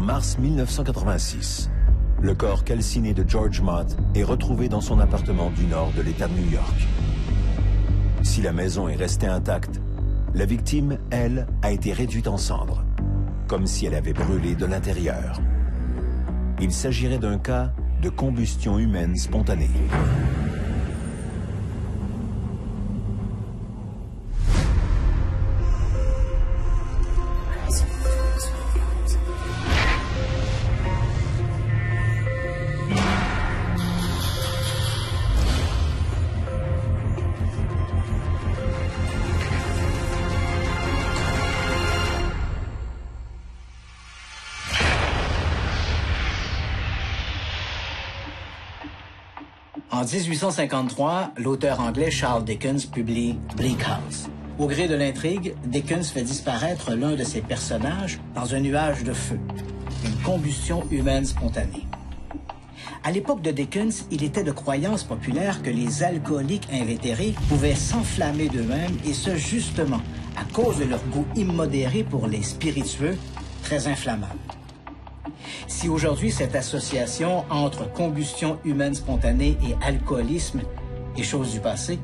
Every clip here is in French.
mars 1986. Le corps calciné de George Mott est retrouvé dans son appartement du nord de l'État de New York. Si la maison est restée intacte, la victime, elle, a été réduite en cendres, comme si elle avait brûlé de l'intérieur. Il s'agirait d'un cas de combustion humaine spontanée. En 1853, l'auteur anglais Charles Dickens publie Bleak House. Au gré de l'intrigue, Dickens fait disparaître l'un de ses personnages dans un nuage de feu, une combustion humaine spontanée. À l'époque de Dickens, il était de croyance populaire que les alcooliques invétérés pouvaient s'enflammer d'eux-mêmes, et ce justement à cause de leur goût immodéré pour les spiritueux très inflammables. Si aujourd'hui cette association entre combustion humaine spontanée et alcoolisme est chose du passé,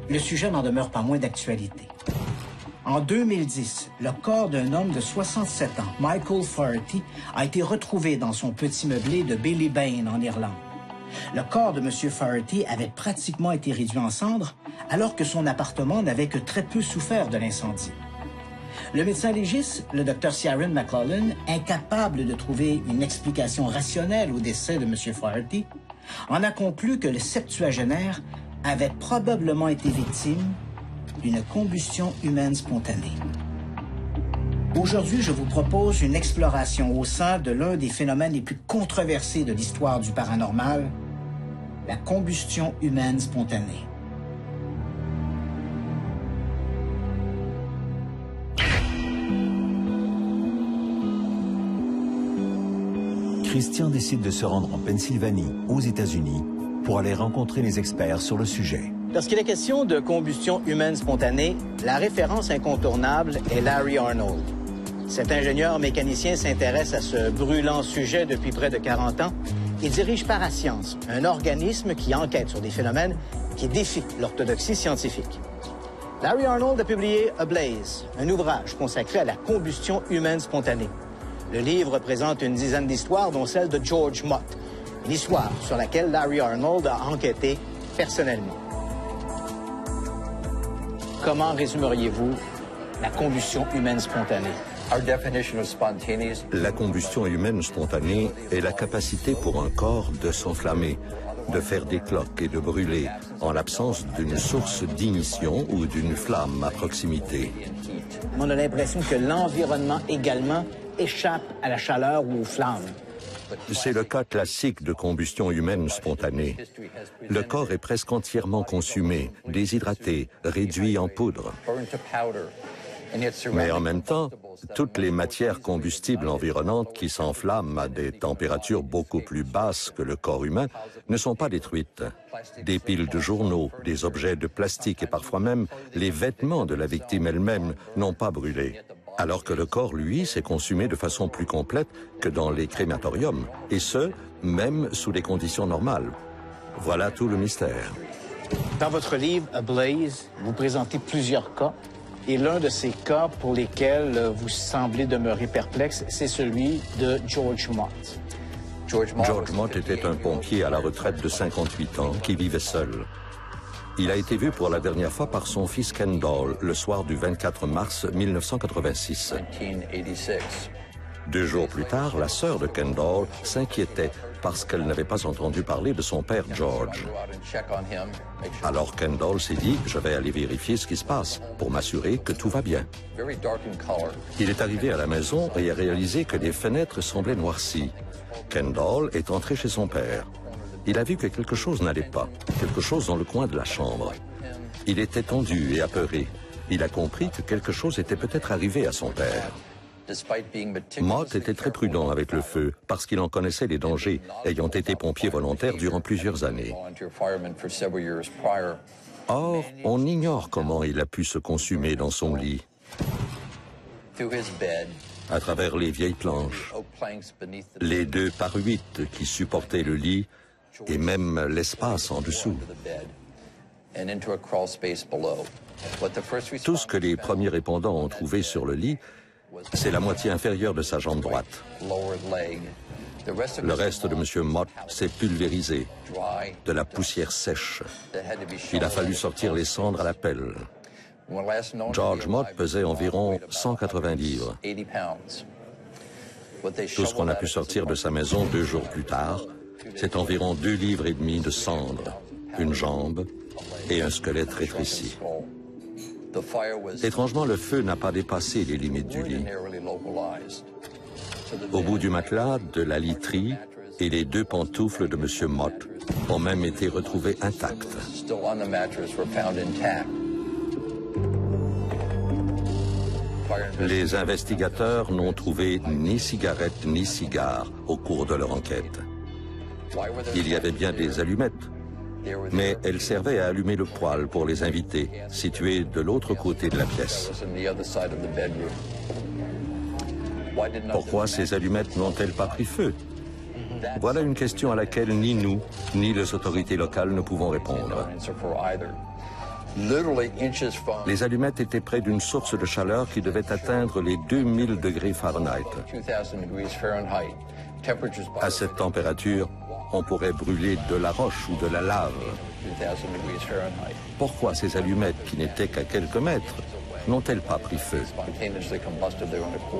le sujet n'en demeure pas moins d'actualité. En 2010, le corps d'un homme de 67 ans, Michael Faherty, a été retrouvé dans son petit meublé de Ballybane en Irlande. Le corps de M. Faherty avait pratiquement été réduit en cendres, alors que son appartement n'avait que très peu souffert de l'incendie. Le médecin légiste, le Dr Ciaran McLaughlin, incapable de trouver une explication rationnelle au décès de M. Faherty, en a conclu que le septuagénaire avait probablement été victime d'une combustion humaine spontanée. Aujourd'hui, je vous propose une exploration au sein de l'un des phénomènes les plus controversés de l'histoire du paranormal, la combustion humaine spontanée. Christian décide de se rendre en Pennsylvanie, aux États-Unis, pour aller rencontrer les experts sur le sujet. Lorsqu'il est question de combustion humaine spontanée, la référence incontournable est Larry Arnold. Cet ingénieur mécanicien s'intéresse à ce brûlant sujet depuis près de 40 ans et dirige Parascience, un organisme qui enquête sur des phénomènes qui défient l'orthodoxie scientifique. Larry Arnold a publié A Blaze, un ouvrage consacré à la combustion humaine spontanée. Le livre présente une dizaine d'histoires, dont celle de George Mott, une histoire sur laquelle Larry Arnold a enquêté personnellement. Comment résumeriez-vous la combustion humaine spontanée? La combustion humaine spontanée est la capacité pour un corps de s'enflammer, de faire des cloques et de brûler en l'absence d'une source d'ignition ou d'une flamme à proximité. On a l'impression que l'environnement également échappe à la chaleur ou aux flammes. C'est le cas classique de combustion humaine spontanée. Le corps est presque entièrement consumé, déshydraté, réduit en poudre. Mais en même temps, toutes les matières combustibles environnantes qui s'enflamment à des températures beaucoup plus basses que le corps humain ne sont pas détruites. Des piles de journaux, des objets de plastique et parfois même les vêtements de la victime elle-même n'ont pas brûlé. Alors que le corps, lui, s'est consumé de façon plus complète que dans les crématoriums, et ce, même sous des conditions normales. Voilà tout le mystère. Dans votre livre, A Blaze, vous présentez plusieurs cas, et l'un de ces cas pour lesquels vous semblez demeurer perplexe, c'est celui de George Mott. George Mott était un pompier à la retraite de 58 ans qui vivait seul. Il a été vu pour la dernière fois par son fils Kendall le soir du 24 mars 1986. 2 jours plus tard, la sœur de Kendall s'inquiétait parce qu'elle n'avait pas entendu parler de son père George. Alors Kendall s'est dit « Je vais aller vérifier ce qui se passe pour m'assurer que tout va bien ». Il est arrivé à la maison et a réalisé que les fenêtres semblaient noircies. Kendall est entré chez son père. Il a vu que quelque chose n'allait pas, quelque chose dans le coin de la chambre. Il était tendu et apeuré. Il a compris que quelque chose était peut-être arrivé à son père. Mott était très prudent avec le feu parce qu'il en connaissait les dangers, ayant été pompier volontaire durant plusieurs années. Or, on ignore comment il a pu se consumer dans son lit. à travers les vieilles planches, les 2x8 qui supportaient le lit et même l'espace en dessous. Tout ce que les premiers répondants ont trouvé sur le lit, c'est la moitié inférieure de sa jambe droite. Le reste de M. Mott s'est pulvérisé, de la poussière sèche. Il a fallu sortir les cendres à la pelle. George Mott pesait environ 180 livres. Tout ce qu'on a pu sortir de sa maison 2 jours plus tard, c'est environ 2,5 livres de cendres, une jambe et un squelette rétréci. Étrangement, le feu n'a pas dépassé les limites du lit. Au bout du matelas, de la literie et les 2 pantoufles de M. Mott ont même été retrouvées intactes. Les investigateurs n'ont trouvé ni cigarette ni cigare au cours de leur enquête. Il y avait bien des allumettes, mais elles servaient à allumer le poêle pour les invités, situé de l'autre côté de la pièce. Pourquoi ces allumettes n'ont-elles pas pris feu? Voilà une question à laquelle ni nous, ni les autorités locales ne pouvons répondre. Les allumettes étaient près d'une source de chaleur qui devait atteindre les 2000 degrés Fahrenheit. À cette température, on pourrait brûler de la roche ou de la lave. Pourquoi ces allumettes, qui n'étaient qu'à quelques mètres, n'ont-elles pas pris feu?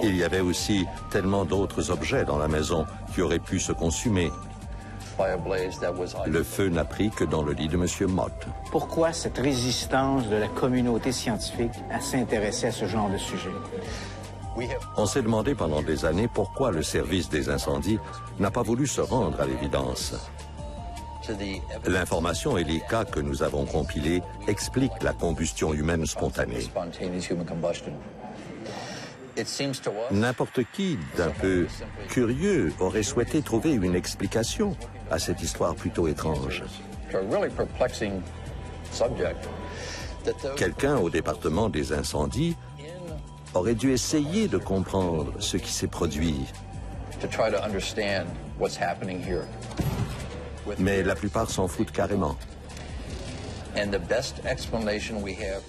Il y avait aussi tellement d'autres objets dans la maison qui auraient pu se consumer. Le feu n'a pris que dans le lit de M. Mott. Pourquoi cette résistance de la communauté scientifique à s'intéresser à ce genre de sujet? On s'est demandé pendant des années pourquoi le service des incendies n'a pas voulu se rendre à l'évidence. L'information et les cas que nous avons compilés expliquent la combustion humaine spontanée. N'importe qui d'un peu curieux aurait souhaité trouver une explication à cette histoire plutôt étrange. Quelqu'un au département des incendies aurait dû essayer de comprendre ce qui s'est produit. Mais la plupart s'en foutent carrément.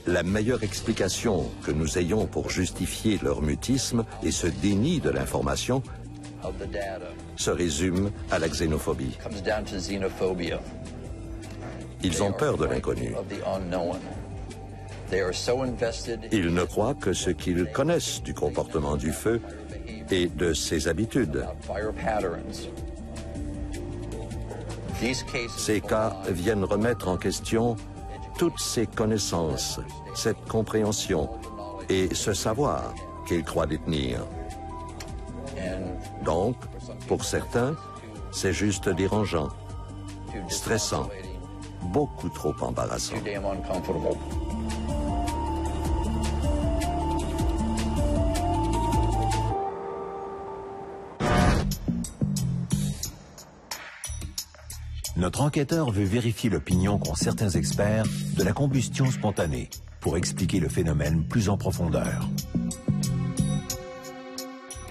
La meilleure explication que nous ayons pour justifier leur mutisme et ce déni de l'information se résume à la xénophobie. Ils ont peur de l'inconnu. Ils ne croient que ce qu'ils connaissent du comportement du feu et de ses habitudes. Ces cas viennent remettre en question toutes ces connaissances, cette compréhension et ce savoir qu'ils croient détenir. Donc, pour certains, c'est juste dérangeant, stressant, beaucoup trop embarrassant. Notre enquêteur veut vérifier l'opinion qu'ont certains experts de la combustion spontanée pour expliquer le phénomène plus en profondeur.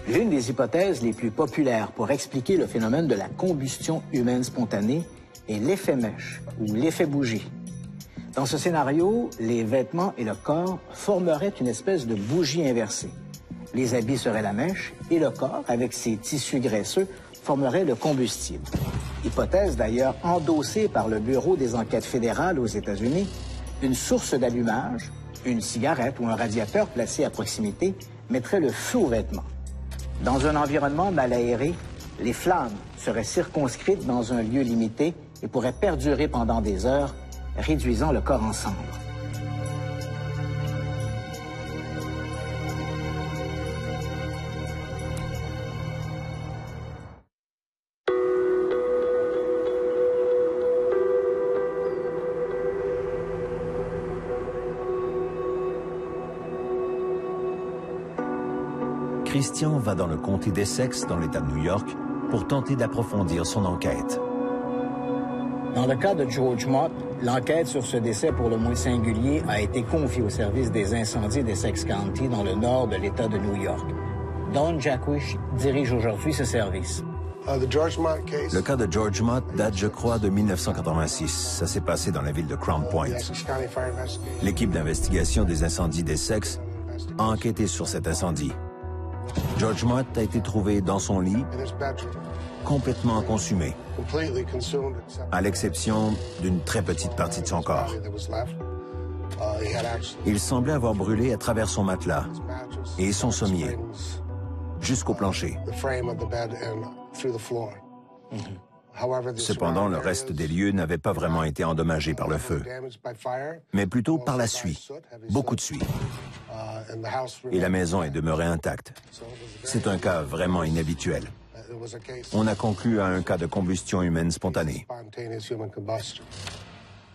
L'une des hypothèses les plus populaires pour expliquer le phénomène de la combustion humaine spontanée est l'effet mèche ou l'effet bougie. Dans ce scénario, les vêtements et le corps formeraient une espèce de bougie inversée. Les habits seraient la mèche et le corps, avec ses tissus graisseux, formerait le combustible. Hypothèse d'ailleurs endossée par le Bureau des enquêtes fédérales aux États-Unis, une source d'allumage, une cigarette ou un radiateur placé à proximité mettrait le feu aux vêtements. Dans un environnement mal aéré, les flammes seraient circonscrites dans un lieu limité et pourraient perdurer pendant des heures, réduisant le corps en cendres. Christian va dans le comté d'Essex, dans l'État de New York, pour tenter d'approfondir son enquête. Dans le cas de George Mott, l'enquête sur ce décès pour le moins singulier a été confiée au service des incendies d'Essex County dans le nord de l'État de New York. Don Jaquish dirige aujourd'hui ce service. Le cas de George Mott date, je crois, de 1986. Ça s'est passé dans la ville de Crown Point. L'équipe d'investigation des incendies d'Essex a enquêté sur cet incendie. George Mott a été trouvé dans son lit, complètement consumé, à l'exception d'une très petite partie de son corps. Il semblait avoir brûlé à travers son matelas et son sommier, jusqu'au plancher. Cependant, le reste des lieux n'avait pas vraiment été endommagé par le feu, mais plutôt par la suie, beaucoup de suie. Et la maison est demeurée intacte. C'est un cas vraiment inhabituel. On a conclu à un cas de combustion humaine spontanée.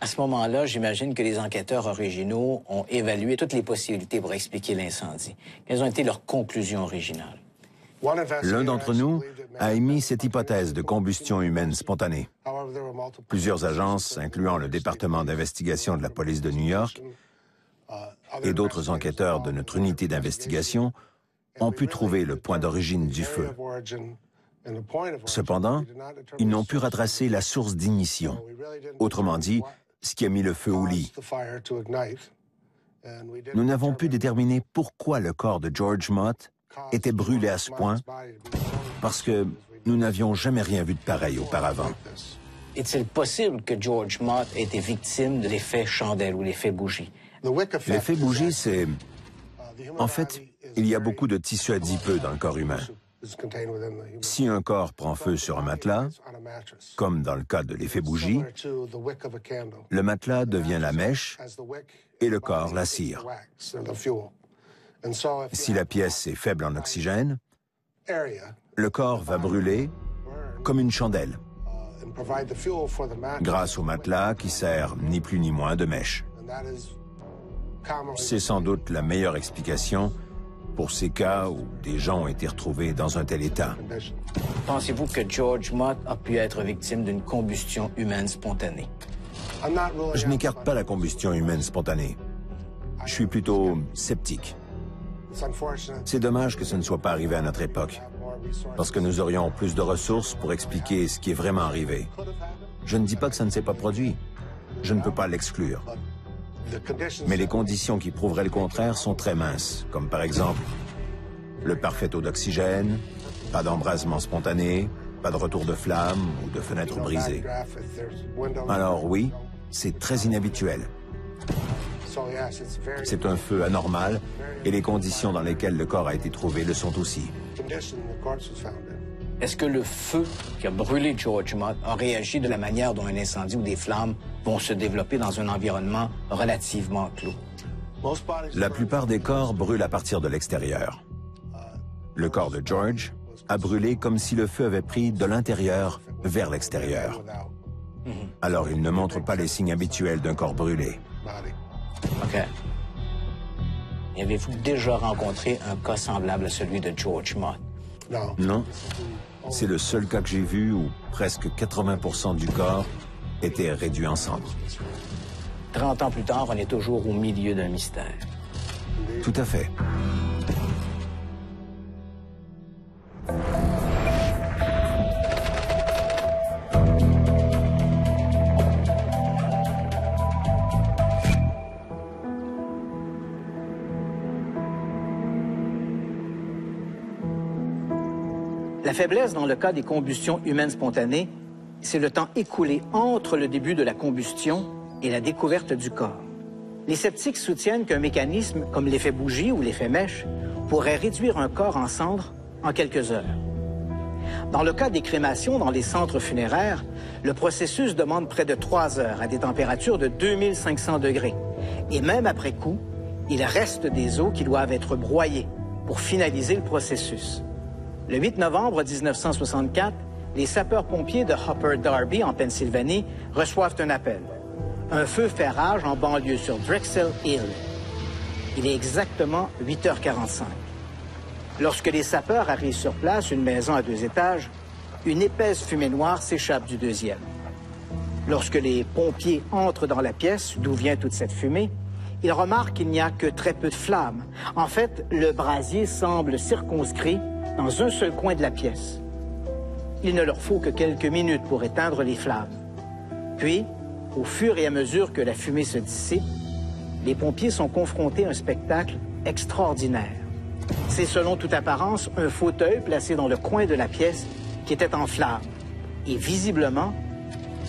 À ce moment-là, j'imagine que les enquêteurs originaux ont évalué toutes les possibilités pour expliquer l'incendie. Quelles ont été leurs conclusions originales? L'un d'entre nous a émis cette hypothèse de combustion humaine spontanée. Plusieurs agences, incluant le département d'investigation de la police de New York et d'autres enquêteurs de notre unité d'investigation, ont pu trouver le point d'origine du feu. Cependant, ils n'ont pu retracer la source d'ignition, autrement dit, ce qui a mis le feu au lit. Nous n'avons pu déterminer pourquoi le corps de George Mott était brûlé à ce point, parce que nous n'avions jamais rien vu de pareil auparavant. Est-il possible que George Mott ait été victime de l'effet chandelle ou l'effet bougie? L'effet bougie, c'est... En fait, il y a beaucoup de tissu adipeux dans le corps humain. Si un corps prend feu sur un matelas, comme dans le cas de l'effet bougie, le matelas devient la mèche et le corps la cire. Si la pièce est faible en oxygène, le corps va brûler comme une chandelle, grâce au matelas qui sert ni plus ni moins de mèche. C'est sans doute la meilleure explication pour ces cas où des gens ont été retrouvés dans un tel état. Pensez-vous que George Mott a pu être victime d'une combustion humaine spontanée? Je n'écarte pas la combustion humaine spontanée. Je suis plutôt sceptique. C'est dommage que ce ne soit pas arrivé à notre époque, parce que nous aurions plus de ressources pour expliquer ce qui est vraiment arrivé. Je ne dis pas que ça ne s'est pas produit. Je ne peux pas l'exclure. Mais les conditions qui prouveraient le contraire sont très minces, comme par exemple le parfait taux d'oxygène, pas d'embrasement spontané, pas de retour de flamme ou de fenêtre brisée. Alors oui, c'est très inhabituel. C'est un feu anormal et les conditions dans lesquelles le corps a été trouvé le sont aussi. Est-ce que le feu qui a brûlé George Mott a réagi de la manière dont un incendie ou des flammes vont se développer dans un environnement relativement clos? La plupart des corps brûlent à partir de l'extérieur. Le corps de George a brûlé comme si le feu avait pris de l'intérieur vers l'extérieur. Alors il ne montre pas les signes habituels d'un corps brûlé. OK. Et avez-vous déjà rencontré un cas semblable à celui de George Mott? Non. C'est le seul cas que j'ai vu où presque 80% du corps était réduit en cendres. 30 ans plus tard, on est toujours au milieu d'un mystère. Tout à fait. La faiblesse dans le cas des combustions humaines spontanées, c'est le temps écoulé entre le début de la combustion et la découverte du corps. Les sceptiques soutiennent qu'un mécanisme comme l'effet bougie ou l'effet mèche pourrait réduire un corps en cendres en quelques heures. Dans le cas des crémations dans les centres funéraires, le processus demande près de 3 heures à des températures de 2500 degrés. Et même après coup, il reste des os qui doivent être broyés pour finaliser le processus. Le 8 novembre 1964, les sapeurs-pompiers de Upper Darby, en Pennsylvanie, reçoivent un appel. Un feu fait rage en banlieue sur Drexel Hill. Il est exactement 8h45. Lorsque les sapeurs arrivent sur place, une maison à 2 étages, une épaisse fumée noire s'échappe du deuxième. Lorsque les pompiers entrent dans la pièce d'où vient toute cette fumée, ils remarquent qu'il n'y a que très peu de flammes. En fait, le brasier semble circonscrit dans un seul coin de la pièce. Il ne leur faut que quelques minutes pour éteindre les flammes. Puis, au fur et à mesure que la fumée se dissipe, les pompiers sont confrontés à un spectacle extraordinaire. C'est selon toute apparence un fauteuil placé dans le coin de la pièce qui était en flammes. Et visiblement,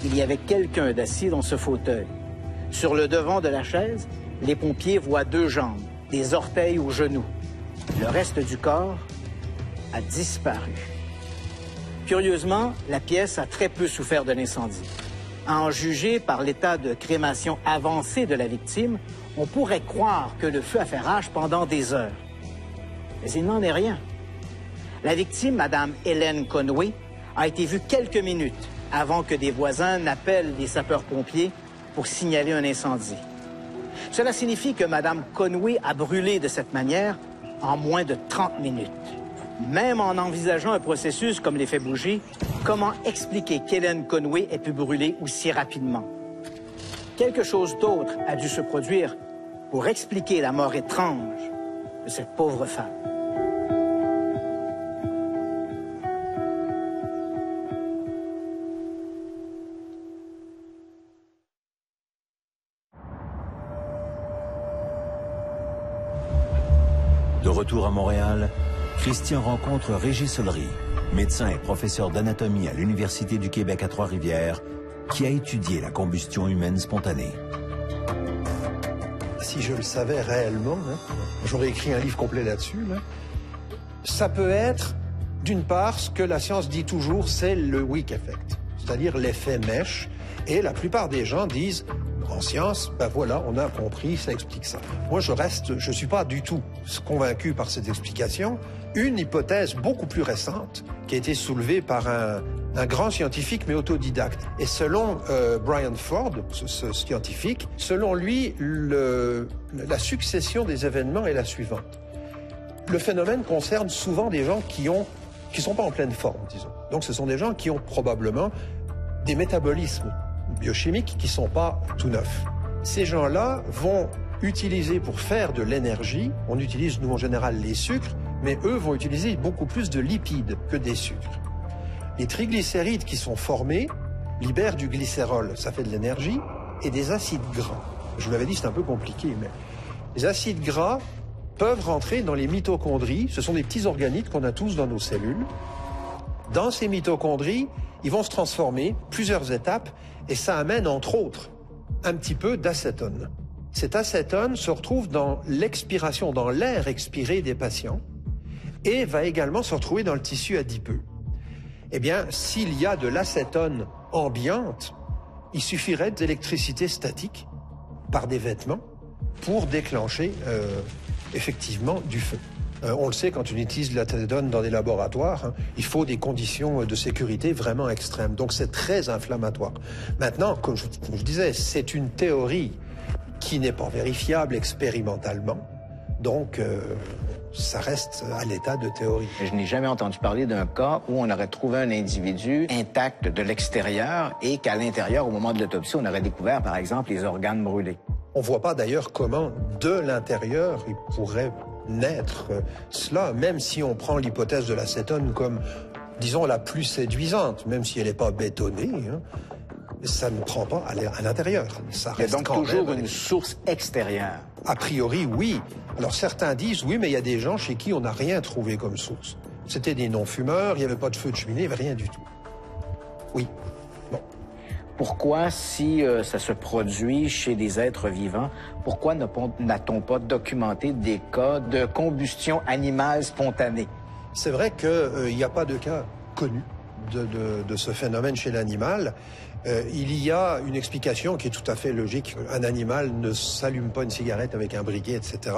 il y avait quelqu'un d'assis dans ce fauteuil. Sur le devant de la chaise, les pompiers voient 2 jambes, des orteils aux genoux. Le reste du corps a disparu. Curieusement, la pièce a très peu souffert de l'incendie. À en juger par l'état de crémation avancé de la victime, on pourrait croire que le feu a fait rage pendant des heures. Mais il n'en est rien. La victime, Mme Helen Conway, a été vue quelques minutes avant que des voisins n'appellent les sapeurs-pompiers pour signaler un incendie. Cela signifie que Mme Conway a brûlé de cette manière en moins de 30 minutes. Même en envisageant un processus comme l'effet bougie, comment expliquer qu'Helen Conway ait pu brûler aussi rapidement? Quelque chose d'autre a dû se produire pour expliquer la mort étrange de cette pauvre femme. De retour à Montréal, Christian rencontre Régis Solery, médecin et professeur d'anatomie à l'Université du Québec à Trois-Rivières, qui a étudié la combustion humaine spontanée. Si je le savais réellement, j'aurais écrit un livre complet là-dessus. Ça peut être, d'une part, ce que la science dit toujours, c'est le weak effect, c'est-à-dire l'effet mèche. Et la plupart des gens disent, en science, ben voilà, on a compris, ça explique ça. Moi, je suis pas du tout convaincu par cette explication. Une hypothèse beaucoup plus récente, qui a été soulevée par un grand scientifique, mais autodidacte. Et selon Brian Ford, ce scientifique, selon lui, la succession des événements est la suivante. Le phénomène concerne souvent des gens qui sont pas en pleine forme, disons. Donc, ce sont des gens qui ont probablement des métabolismes biochimiques qui sont pas tout neufs. Ces gens-là vont utiliser pour faire de l'énergie, on utilise nous en général les sucres, mais eux vont utiliser beaucoup plus de lipides que des sucres. Les triglycérides qui sont formés libèrent du glycérol, ça fait de l'énergie, et des acides gras. Je vous l'avais dit, c'est un peu compliqué, mais les acides gras peuvent rentrer dans les mitochondries, ce sont des petits organites qu'on a tous dans nos cellules. Dans ces mitochondries, ils vont se transformer, plusieurs étapes, et ça amène, entre autres, un petit peu d'acétone. Cet acétone se retrouve dans l'expiration, dans l'air expiré des patients, et va également se retrouver dans le tissu adipeux. Eh bien, s'il y a de l'acétone ambiante, il suffirait d'électricité statique par des vêtements pour déclencher effectivement du feu. On le sait, quand on utilise de l'acétone dans des laboratoires, il faut des conditions de sécurité vraiment extrêmes. Donc c'est très inflammatoire. Maintenant, comme je disais, c'est une théorie qui n'est pas vérifiable expérimentalement. Donc ça reste à l'état de théorie. Je n'ai jamais entendu parler d'un cas où on aurait trouvé un individu intact de l'extérieur et qu'à l'intérieur, au moment de l'autopsie, on aurait découvert, par exemple, les organes brûlés. On ne voit pas d'ailleurs comment, de l'intérieur, il pourrait naître cela, même si on prend l'hypothèse de l'acétone comme, disons, la plus séduisante, même si elle n'est pas bétonnée, ça ne prend pas à l'intérieur. Ça reste donc toujours une source extérieure. A priori, oui. Alors certains disent, oui, mais il y a des gens chez qui on n'a rien trouvé comme source. C'était des non-fumeurs, il n'y avait pas de feu de cheminée, il n'y avait rien du tout. Oui. Bon. Pourquoi, si ça se produit chez des êtres vivants, pourquoi n'a-t-on pas documenté des cas de combustion animale spontanée? C'est vrai qu'il n'y a pas de cas connus de ce phénomène chez l'animal. Il y a une explication qui est tout à fait logique. Un animal ne s'allume pas une cigarette avec un briquet, etc.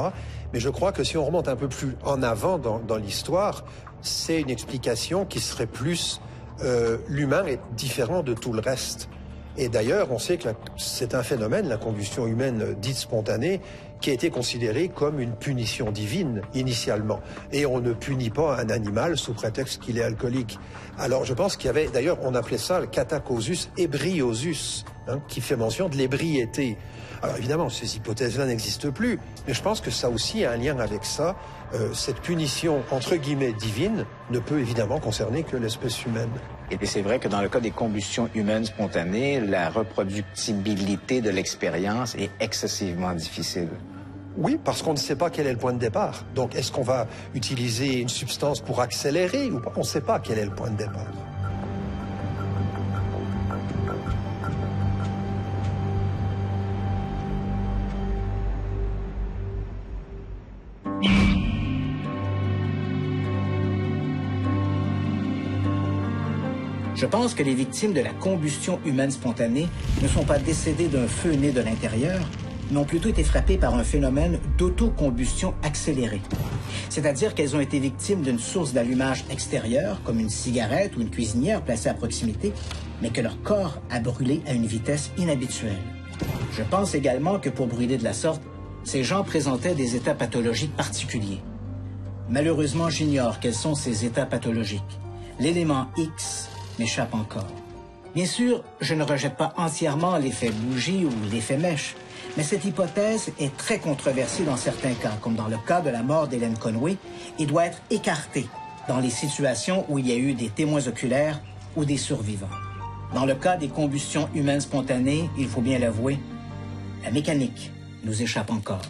Mais je crois que si on remonte un peu plus en avant dans l'histoire, c'est une explication qui serait plus l'humain est différent de tout le reste. Et d'ailleurs, on sait que c'est un phénomène, la combustion humaine dite spontanée, qui a été considéré comme une punition divine initialement. Et on ne punit pas un animal sous prétexte qu'il est alcoolique. Alors je pense qu'il y avait, d'ailleurs on appelait ça le catacausus ebriosus, hein, qui fait mention de l'ébriété. Alors évidemment, ces hypothèses-là n'existent plus, mais je pense que ça aussi a un lien avec ça. Cette punition, entre guillemets, divine, ne peut évidemment concerner que l'espèce humaine. Et c'est vrai que dans le cas des combustions humaines spontanées, la reproductibilité de l'expérience est excessivement difficile. Oui, parce qu'on ne sait pas quel est le point de départ. Donc, est-ce qu'on va utiliser une substance pour accélérer ou pas? On ne sait pas quel est le point de départ. Je pense que les victimes de la combustion humaine spontanée ne sont pas décédées d'un feu né de l'intérieur, mais ont plutôt été frappées par un phénomène d'autocombustion accélérée. C'est-à-dire qu'elles ont été victimes d'une source d'allumage extérieure, comme une cigarette ou une cuisinière placée à proximité, mais que leur corps a brûlé à une vitesse inhabituelle. Je pense également que pour brûler de la sorte, ces gens présentaient des états pathologiques particuliers. Malheureusement, j'ignore quels sont ces états pathologiques. L'élément X m'échappe encore. Bien sûr, je ne rejette pas entièrement l'effet bougie ou l'effet mèche, mais cette hypothèse est très controversée dans certains cas, comme dans le cas de la mort d'Hélène Conway, et doit être écartée dans les situations où il y a eu des témoins oculaires ou des survivants. Dans le cas des combustions humaines spontanées, il faut bien l'avouer, la mécanique nous échappe encore.